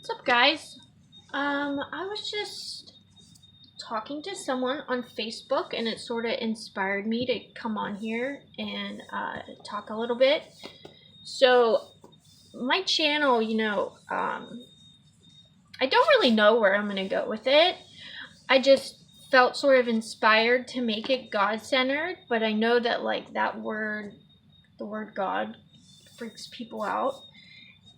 What's up, guys? I was just talking to someone on Facebook, and it sort of inspired me to come on here and talk a little bit. So, my channel, I don't really know where I'm gonna go with it. I just felt sort of inspired to make it God-centered, but I know that like the word God, freaks people out.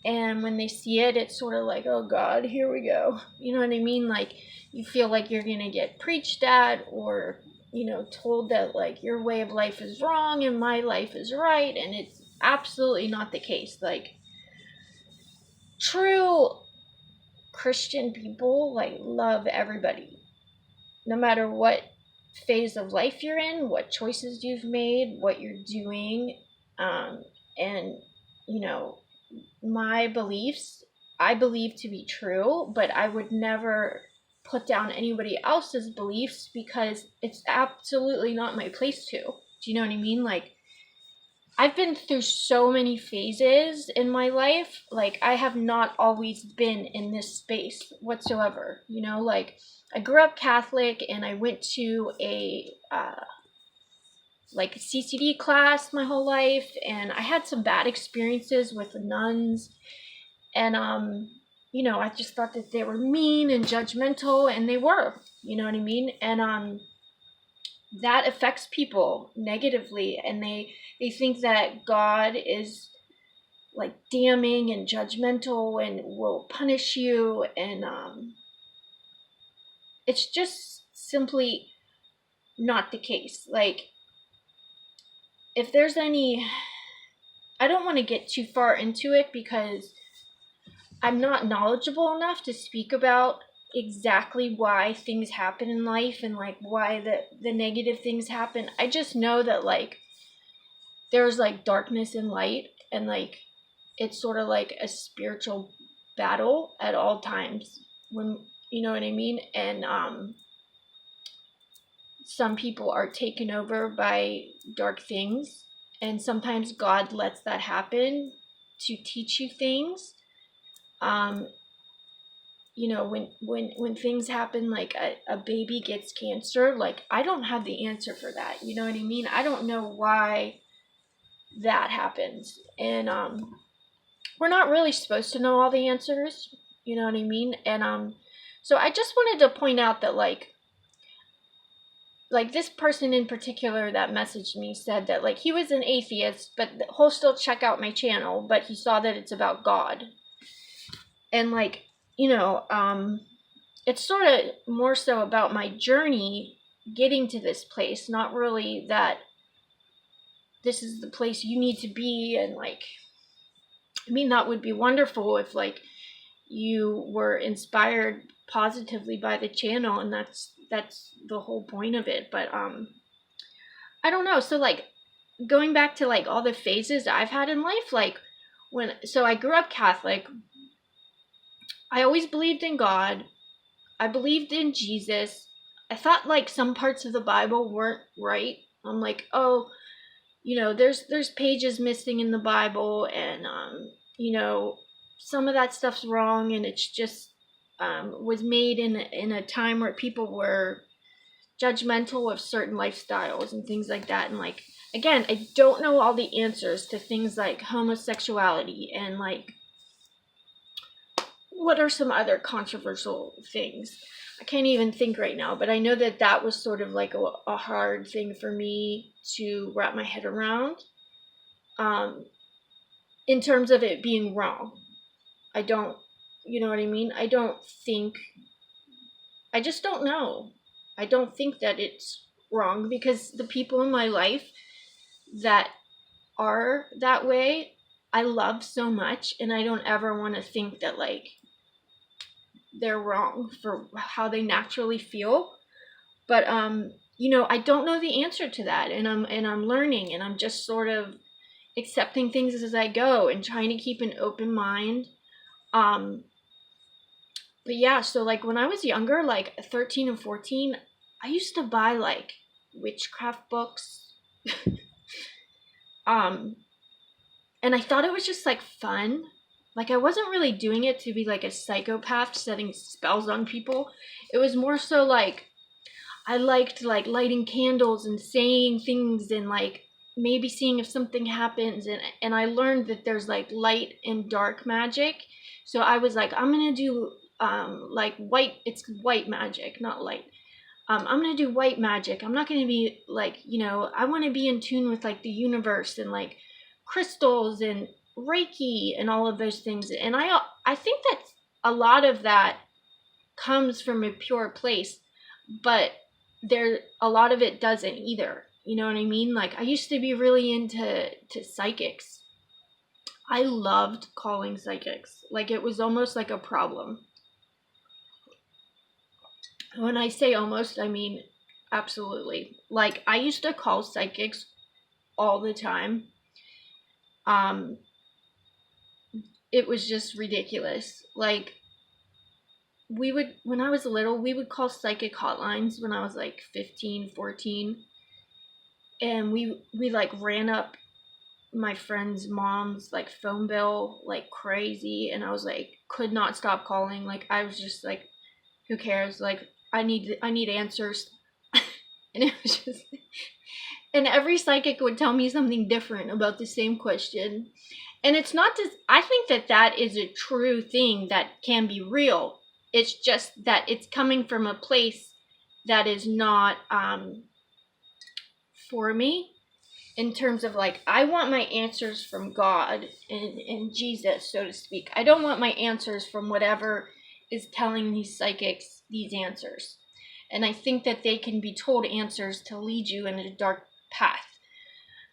And when they see it, it's sort of like, oh God, here we go. You know what I mean? Like, you feel like you're gonna get preached at, or told that like your way of life is wrong and my life is right, and it's absolutely not the case. Like, true Christian people like love everybody, no matter what phase of life you're in, what choices you've made, what you're doing. And you know my beliefs, I believe to be true, but I would never put down anybody else's beliefs because it's absolutely not my place to. Do you know what I mean? Like, I've been through so many phases in my life. Like, I have not always been in this space whatsoever. Like, I grew up Catholic and I went to a like CCD class my whole life, and I had some bad experiences with the nuns. And I just thought that they were mean and judgmental, and they were. You know what I mean? And that affects people negatively, and they think that God is like damning and judgmental and will punish you, and it's just simply not the case. Like, if there's any, I don't want to get too far into it because I'm not knowledgeable enough to speak about exactly why things happen in life and like why the negative things happen. I just know that like there's like darkness and light, and like it's sort of like a spiritual battle at all times, when you know what I mean. And some people are taken over by dark things, and sometimes God lets that happen to teach you things. um when things happen, like a baby gets cancer, like I don't have the answer for that. You know what I mean? I don't know why that happens. And we're not really supposed to know all the answers. You know what I mean? And so I just wanted to point out that like this person in particular that messaged me said that like he was an atheist, but he'll still check out my channel, but he saw that it's about God. And like, it's sort of more so about my journey getting to this place, not really that this is the place you need to be. And like, I mean, that would be wonderful if like you were inspired positively by the channel, and that's the whole point of it. But I don't know. So like, going back to like all the phases I've had in life, like so I grew up Catholic. I always believed in God. I believed in Jesus. I thought like some parts of the Bible weren't right. I'm like, oh, there's pages missing in the Bible, and some of that stuff's wrong, and it's just was made in a time where people were judgmental of certain lifestyles and things like that. And like, again, I don't know all the answers to things like homosexuality and like what are some other controversial things. I can't even think right now, but I know that that was sort of like a hard thing for me to wrap my head around, in terms of it being wrong. I don't, you know what I mean? I just don't know. I don't think that it's wrong, because the people in my life that are that way, I love so much, and I don't ever want to think that like they're wrong for how they naturally feel. But I don't know the answer to that, and I'm learning, and I'm just sort of accepting things as I go and trying to keep an open mind. But yeah, so like when I was younger, like 13 and 14, I used to buy like witchcraft books. And I thought it was just like fun. like, I wasn't really doing it to be like a psychopath setting spells on people. It was more so like, I liked like lighting candles and saying things and like maybe seeing if something happens, and I learned that there's like light and dark magic. So I was like, I'm gonna do like white, it's white magic, not light. I'm gonna do white magic. I'm not gonna be like, I want to be in tune with like the universe and like crystals and Reiki and all of those things. And I think that a lot of that comes from a pure place, but a lot of it doesn't either. You know what I mean? Like, I used to be really into psychics. I loved calling psychics. Like, it was almost like a problem. When I say almost, I mean absolutely. Like, I used to call psychics all the time. It was just ridiculous. Like, when I was little, we would call psychic hotlines when I was like 15, 14. And we like ran up my friend's mom's like phone bill like crazy. And I was like, could not stop calling. Like, I was just like, who cares? Like, I need answers. And it was just, and every psychic would tell me something different about the same question. And it's not just, I think that is a true thing that can be real. It's just that it's coming from a place that is not for me, in terms of like, I want my answers from God and Jesus, so to speak. I don't want my answers from whatever is telling these psychics these answers. And I think that they can be told answers to lead you in a dark path.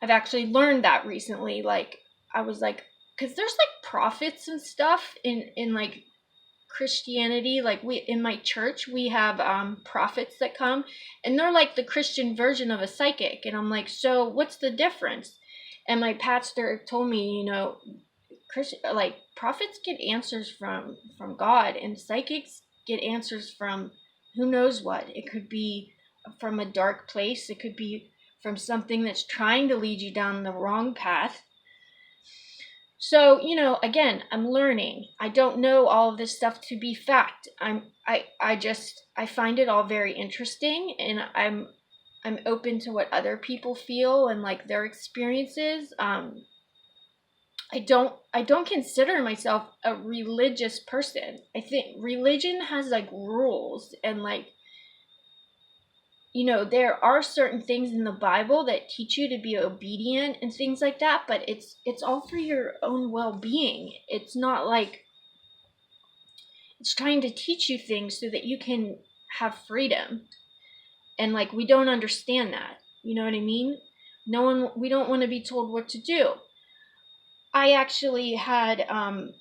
I've actually learned that recently. Like, I was like, because there's like prophets and stuff in like Christianity. Like, in my church, we have prophets that come, and they're like the Christian version of a psychic. And I'm like, so what's the difference? And my pastor told me, like, prophets get answers from God, and psychics get answers from who knows what. It could be from a dark place. It could be from something that's trying to lead you down the wrong path. So, again, I'm learning. I don't know all of this stuff to be fact. I find it all very interesting, and I'm open to what other people feel and like their experiences. I don't consider myself a religious person. I think religion has like rules, and like, there are certain things in the Bible that teach you to be obedient and things like that, but it's all for your own well-being. It's not like it's trying to teach you things so that you can have freedom. And like, we don't understand that. You know what I mean? We don't want to be told what to do. I actually had an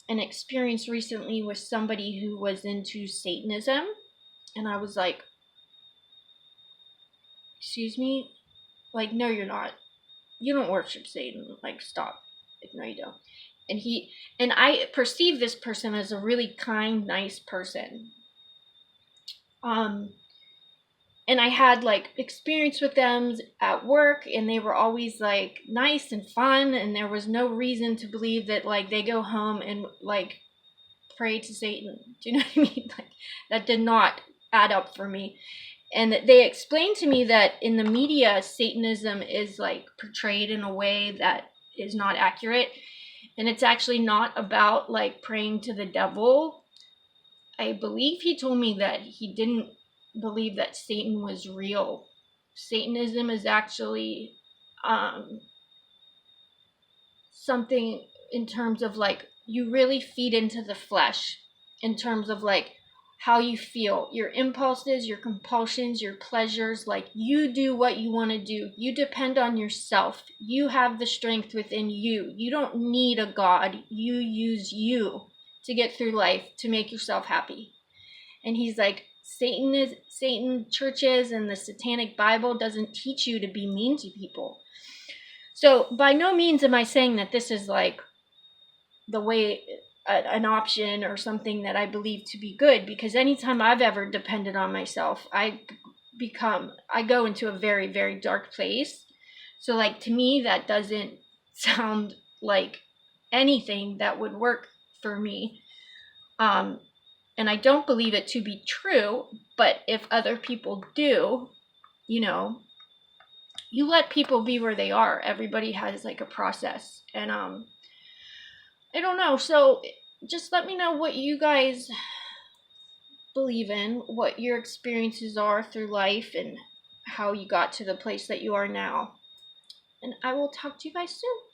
experience recently with somebody who was into Satanism, and I was like, excuse me? Like, no, you're not. You don't worship Satan. Like, stop. Like, no, you don't. And I perceive this person as a really kind, nice person. And I had like experience with them at work, and they were always like nice and fun, and there was no reason to believe that like they go home and like pray to Satan. Do you know what I mean? Like, that did not add up for me. And they explained to me that in the media, Satanism is like portrayed in a way that is not accurate. And it's actually not about like praying to the devil. I believe he told me that he didn't believe that Satan was real. Satanism is actually something in terms of like, you really feed into the flesh in terms of like how you feel, your impulses, your compulsions, your pleasures. Like, you do what you want to do. You depend on yourself. You have the strength within you. You don't need a God. You use you to get through life, to make yourself happy. And he's like, Satan churches and the Satanic Bible doesn't teach you to be mean to people. So by no means am I saying that this is like the way, an option or something that I believe to be good, because anytime I've ever depended on myself, I go into a very, very dark place. So like, to me, that doesn't sound like anything that would work for me. And I don't believe it to be true, but if other people do, you know, you let people be where they are. Everybody has like a process. And I don't know. So just let me know what you guys believe in, what your experiences are through life, and how you got to the place that you are now. And I will talk to you guys soon.